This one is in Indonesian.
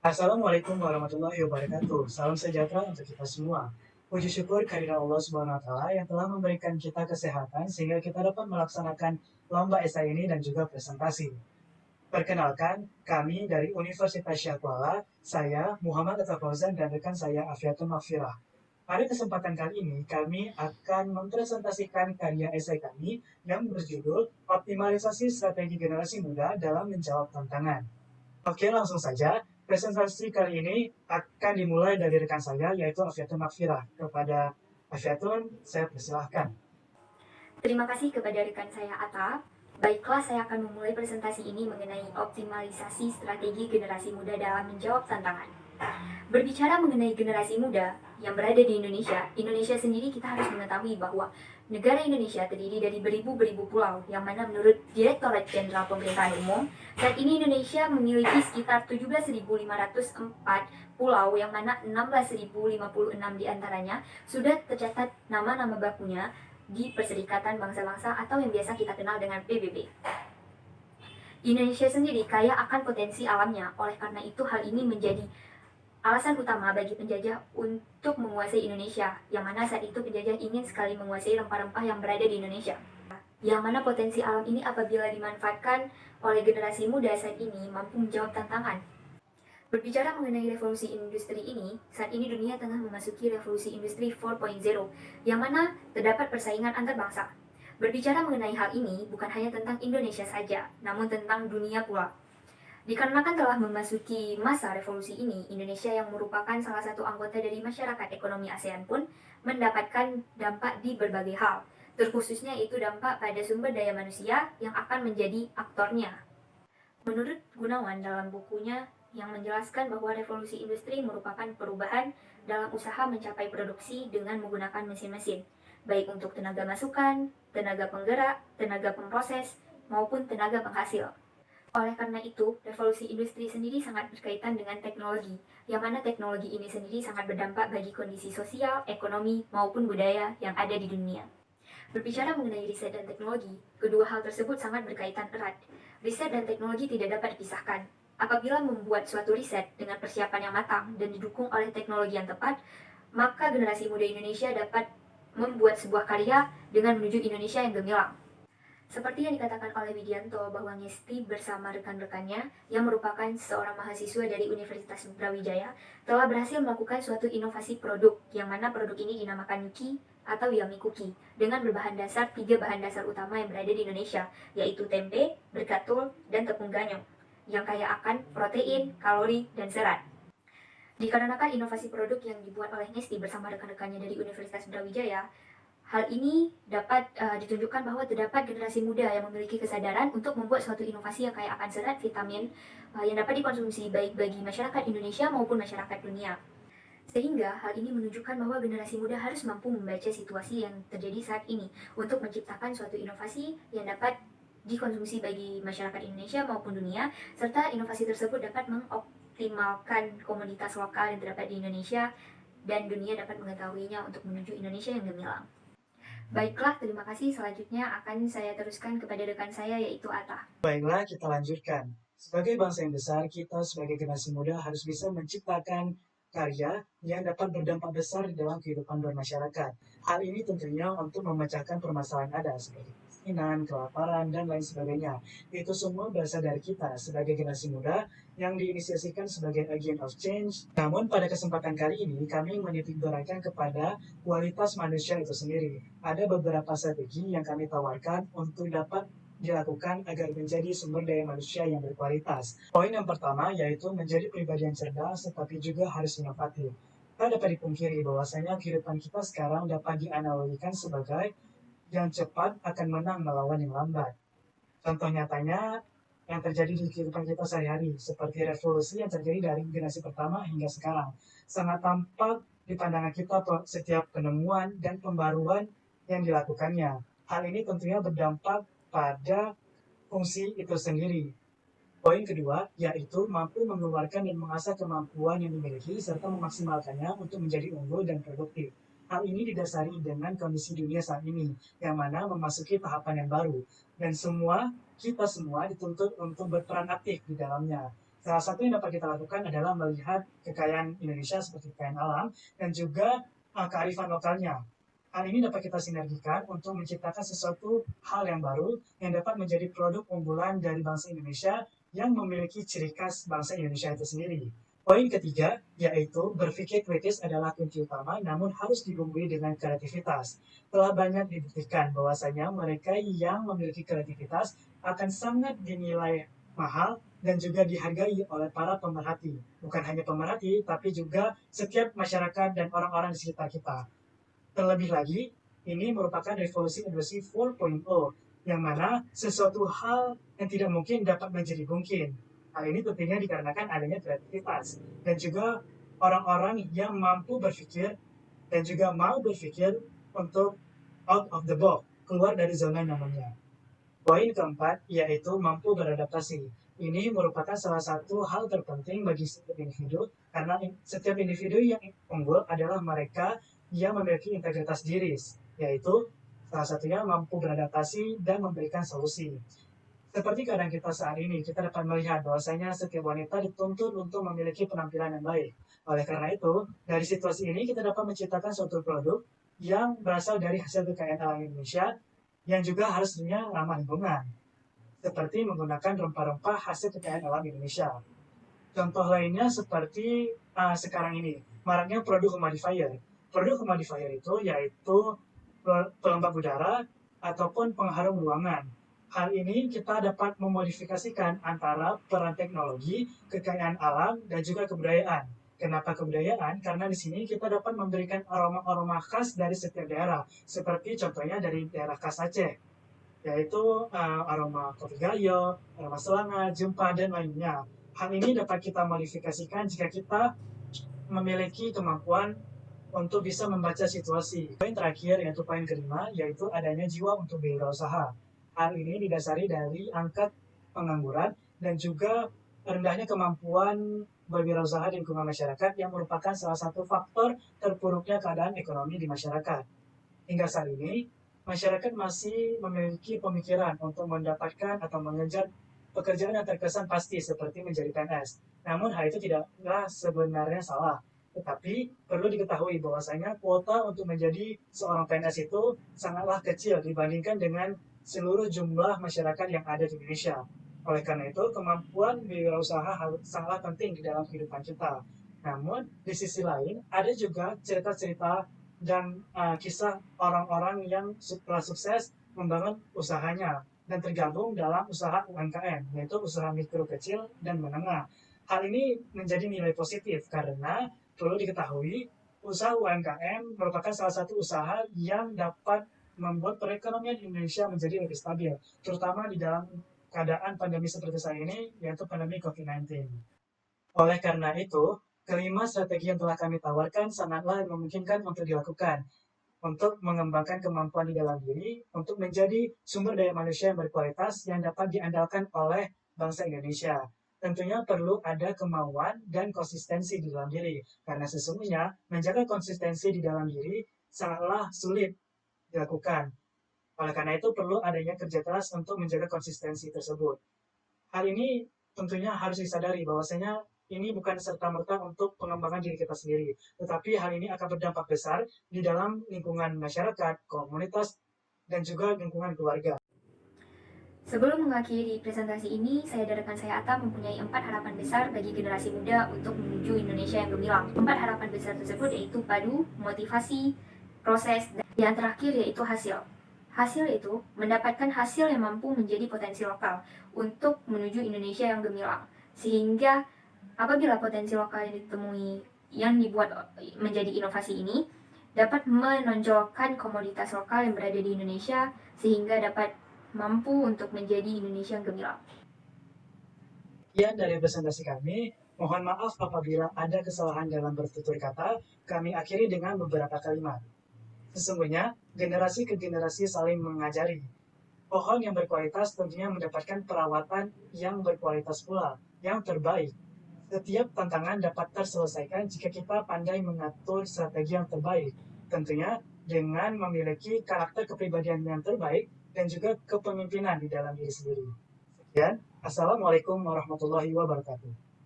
Assalamualaikum warahmatullahi wabarakatuh. Salam sejahtera untuk kita semua. Puji syukur kehadirat Allah Subhanahu wa taala yang telah memberikan kita kesehatan sehingga kita dapat melaksanakan lomba esai ini dan juga presentasi. Perkenalkan, kami dari Universitas Syahkuala, saya Muhammad Atta Fauzan dan rekan saya Afiatul Maghfirah. Pada kesempatan kali ini, kami akan mempresentasikan karya esai kami yang berjudul Optimalisasi Strategi Generasi Muda dalam Menjawab Tantangan. Oke, langsung saja. Presentasi kali ini akan dimulai dari rekan saya, yaitu Afiatun Makfirah. Kepada Afiatun, saya persilahkan. Terima kasih kepada rekan saya Atta. Baiklah, saya akan memulai presentasi ini mengenai optimalisasi strategi generasi muda dalam menjawab tantangan. Berbicara mengenai generasi muda yang berada di Indonesia, Indonesia sendiri kita harus mengetahui bahwa negara Indonesia terdiri dari beribu-beribu pulau, yang mana menurut Direktorat Jenderal Pemerintahan Umum, saat ini Indonesia memiliki sekitar 17.504 pulau, yang mana 16.056 diantaranya sudah tercatat nama-nama bakunya di Perserikatan Bangsa-Bangsa atau yang biasa kita kenal dengan PBB. Indonesia sendiri kaya akan potensi alamnya, oleh karena itu hal ini menjadi alasan utama bagi penjajah untuk menguasai Indonesia, yang mana saat itu penjajah ingin sekali menguasai rempah-rempah yang berada di Indonesia. Yang mana potensi alam ini apabila dimanfaatkan oleh generasi muda saat ini mampu menjawab tantangan. Berbicara mengenai revolusi industri ini, saat ini dunia tengah memasuki revolusi industri 4.0, yang mana terdapat persaingan antar bangsa. Berbicara mengenai hal ini bukan hanya tentang Indonesia saja, namun tentang dunia pula. Dikarenakan telah memasuki masa revolusi ini, Indonesia yang merupakan salah satu anggota dari masyarakat ekonomi ASEAN pun mendapatkan dampak di berbagai hal, terkhususnya itu dampak pada sumber daya manusia yang akan menjadi aktornya. Menurut Gunawan dalam bukunya yang menjelaskan bahwa revolusi industri merupakan perubahan dalam usaha mencapai produksi dengan menggunakan mesin-mesin, baik untuk tenaga masukan, tenaga penggerak, tenaga pemproses, maupun tenaga penghasil. Oleh karena itu, revolusi industri sendiri sangat berkaitan dengan teknologi, yang mana teknologi ini sendiri sangat berdampak bagi kondisi sosial, ekonomi, maupun budaya yang ada di dunia. Berbicara mengenai riset dan teknologi, kedua hal tersebut sangat berkaitan erat. Riset dan teknologi tidak dapat dipisahkan. Apabila membuat suatu riset dengan persiapan yang matang dan didukung oleh teknologi yang tepat, maka generasi muda Indonesia dapat membuat sebuah karya dengan menuju Indonesia yang gemilang. Seperti yang dikatakan oleh Widianto bahwa Ngesti bersama rekan-rekannya yang merupakan seorang mahasiswa dari Universitas Brawijaya telah berhasil melakukan suatu inovasi produk, yang mana produk ini dinamakan Yuki atau Yummy Cookie dengan berbahan dasar 3 bahan dasar utama yang berada di Indonesia, yaitu tempe, bergatul, dan tepung ganyong yang kaya akan protein, kalori, dan serat. Dikarenakan inovasi produk yang dibuat oleh Ngesti bersama rekan-rekannya dari Universitas Brawijaya, hal ini dapat ditunjukkan bahwa terdapat generasi muda yang memiliki kesadaran untuk membuat suatu inovasi yang kaya akan serat, vitamin, yang dapat dikonsumsi baik bagi masyarakat Indonesia maupun masyarakat dunia. Sehingga hal ini menunjukkan bahwa generasi muda harus mampu membaca situasi yang terjadi saat ini untuk menciptakan suatu inovasi yang dapat dikonsumsi bagi masyarakat Indonesia maupun dunia, serta inovasi tersebut dapat mengoptimalkan komunitas lokal yang terdapat di Indonesia dan dunia dapat mengetahuinya untuk menuju Indonesia yang gemilang. Baiklah, terima kasih. Selanjutnya akan saya teruskan kepada rekan saya, yaitu Atta. Baiklah, kita lanjutkan. Sebagai bangsa yang besar, kita sebagai generasi muda harus bisa menciptakan karya yang dapat berdampak besar di dalam kehidupan bermasyarakat. Hal ini tentunya untuk memecahkan permasalahan ada seperti kemiskinan, kelaparan, dan lain sebagainya. Itu semua berasal dari kita sebagai generasi muda yang diinisiasikan sebagai agent of change. Namun pada kesempatan kali ini kami menitikberatkan kepada kualitas manusia itu sendiri. Ada beberapa strategi yang kami tawarkan untuk dapat dilakukan agar menjadi sumber daya manusia yang berkualitas. Poin yang pertama yaitu menjadi pribadi yang cerdas tetapi juga harus inovatif. Tak dapat dipungkiri bahwasanya kehidupan kita sekarang dapat dianalogikan sebagai yang cepat akan menang melawan yang lambat. Contoh nyatanya yang terjadi di kehidupan kita sehari-hari, seperti revolusi yang terjadi dari generasi pertama hingga sekarang. Sangat tampak di pandangan kita setiap penemuan dan pembaruan yang dilakukannya. Hal ini tentunya berdampak pada fungsi itu sendiri. Poin kedua, yaitu mampu mengeluarkan dan mengasah kemampuan yang dimiliki serta memaksimalkannya untuk menjadi unggul dan produktif. Hal ini didasari dengan kondisi dunia saat ini, yang mana memasuki tahapan yang baru. Dan kita semua dituntut untuk berperan aktif di dalamnya. Salah satu yang dapat kita lakukan adalah melihat kekayaan Indonesia seperti kekayaan alam dan juga kearifan lokalnya. Hal ini dapat kita sinergikan untuk menciptakan sesuatu hal yang baru yang dapat menjadi produk unggulan dari bangsa Indonesia yang memiliki ciri khas bangsa Indonesia itu sendiri. Poin ketiga, yaitu berpikir kritis adalah kunci utama namun harus dibumbui dengan kreativitas. Telah banyak dibuktikan bahwasanya mereka yang memiliki kreativitas akan sangat dinilai mahal dan juga dihargai oleh para pemerhati. Bukan hanya pemerhati, tapi juga setiap masyarakat dan orang-orang di sekitar kita. Terlebih lagi, ini merupakan revolusi industri 4.0, yang mana sesuatu hal yang tidak mungkin dapat menjadi mungkin. Hal ini tentunya dikarenakan adanya kreativitas dan juga orang-orang yang mampu berpikir dan juga mau berpikir untuk out of the box, keluar dari zona nyamannya. Poin keempat yaitu mampu beradaptasi. Ini merupakan salah satu hal terpenting bagi setiap individu karena setiap individu yang unggul adalah mereka yang memiliki integritas diri, yaitu salah satunya mampu beradaptasi dan memberikan solusi. Seperti keadaan kita saat ini, kita dapat melihat bahwasanya setiap wanita dituntut untuk memiliki penampilan yang baik. Oleh karena itu, dari situasi ini kita dapat menciptakan suatu produk yang berasal dari hasil kekayaan alam Indonesia yang juga harusnya ramah lingkungan, seperti menggunakan rempah-rempah hasil kekayaan alam Indonesia. Contoh lainnya seperti sekarang ini, maraknya produk humidifier. Produk humidifier itu yaitu pelembab udara ataupun pengharum ruangan. Hal ini kita dapat memodifikasikan antara peran teknologi, kekayaan alam, dan juga kebudayaan. Kenapa kebudayaan? Karena di sini kita dapat memberikan aroma-aroma khas dari setiap daerah, seperti contohnya dari daerah khas Aceh, yaitu aroma kopi gayo, aroma selanga, jempa, dan lainnya. Hal ini dapat kita modifikasikan jika kita memiliki kemampuan untuk bisa membaca situasi. Poin terakhir yaitu poin kelima, yaitu adanya jiwa untuk berwirausaha. Hal ini didasari dari angka pengangguran dan juga rendahnya kemampuan berwirausaha di lingkungan masyarakat yang merupakan salah satu faktor terpuruknya keadaan ekonomi di masyarakat. Hingga saat ini, masyarakat masih memiliki pemikiran untuk mendapatkan atau mengejar pekerjaan yang terkesan pasti seperti menjadi PNS. Namun hal itu tidaklah sebenarnya salah. Tetapi perlu diketahui bahwasanya kuota untuk menjadi seorang PNS itu sangatlah kecil dibandingkan dengan seluruh jumlah masyarakat yang ada di Indonesia. Oleh karena itu, kemampuan berwirausaha sangatlah penting di dalam kehidupan kita. Namun, di sisi lain, ada juga cerita-cerita dan kisah orang-orang yang setelah sukses membangun usahanya dan tergabung dalam usaha UMKM, yaitu usaha mikro kecil dan menengah. Hal ini menjadi nilai positif karena perlu diketahui usaha UMKM merupakan salah satu usaha yang dapat membuat perekonomian Indonesia menjadi lebih stabil, terutama di dalam keadaan pandemi seperti saat ini, yaitu pandemi COVID-19. Oleh karena itu, kelima strategi yang telah kami tawarkan sangatlah memungkinkan untuk dilakukan, untuk mengembangkan kemampuan di dalam diri, untuk menjadi sumber daya manusia yang berkualitas yang dapat diandalkan oleh bangsa Indonesia. Tentunya perlu ada kemauan dan konsistensi di dalam diri, karena sesungguhnya menjaga konsistensi di dalam diri sangatlah sulit dilakukan. Oleh karena itu perlu adanya kerja keras untuk menjaga konsistensi tersebut. Hal ini tentunya harus disadari bahwasanya ini bukan serta-merta untuk pengembangan diri kita sendiri, tetapi hal ini akan berdampak besar di dalam lingkungan masyarakat, komunitas, dan juga lingkungan keluarga. Sebelum mengakhiri presentasi ini, saya dan rekan saya Atta mempunyai 4 harapan besar bagi generasi muda untuk menuju Indonesia yang gemilang. 4 harapan besar tersebut yaitu padu, motivasi, proses, dan yang terakhir yaitu hasil. Hasil itu mendapatkan hasil yang mampu menjadi potensi lokal untuk menuju Indonesia yang gemilang. Sehingga apabila potensi lokal yang ditemui, yang dibuat menjadi inovasi ini, dapat menonjolkan komoditas lokal yang berada di Indonesia sehingga dapat mampu untuk menjadi Indonesia yang gemilang. Sekian dari presentasi kami. Mohon maaf apabila ada kesalahan dalam bertutur kata. Kami akhiri dengan beberapa kalimat. Sesungguhnya, generasi ke generasi saling mengajari. Pohon yang berkualitas tentunya mendapatkan perawatan yang berkualitas pula, yang terbaik. Setiap tantangan dapat terselesaikan jika kita pandai mengatur strategi yang terbaik. Tentunya dengan memiliki karakter kepribadian yang terbaik dan juga kepemimpinan di dalam diri sendiri. Sekian, Assalamualaikum warahmatullahi wabarakatuh.